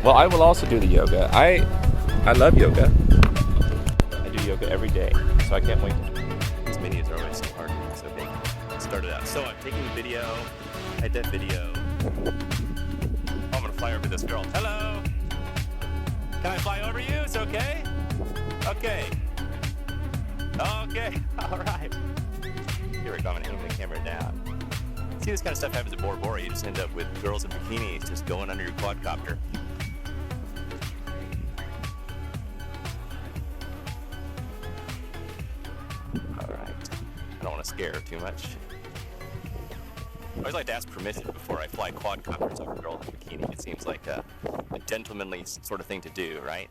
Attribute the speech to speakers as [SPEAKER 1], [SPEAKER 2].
[SPEAKER 1] Well, I will also do the yoga. I love yoga. I do yoga every day, so I can't wait. These videos are always so hard and so big. Started out. So I'm taking a video. I did video. Oh, I'm gonna fly over this girl. Hello. Can I fly over you? It's okay. Okay. Okay. All right. Here we go. I'm gonna aim the camera down. See, this kind of stuff happens at Bora Bora. You just end up with girls in bikinis just going under your quadcopter. All right. I don't want to scare her too much. I always like to ask permission before I fly quadcopters over girls in bikini. It seems like a gentlemanly sort of thing to do, right?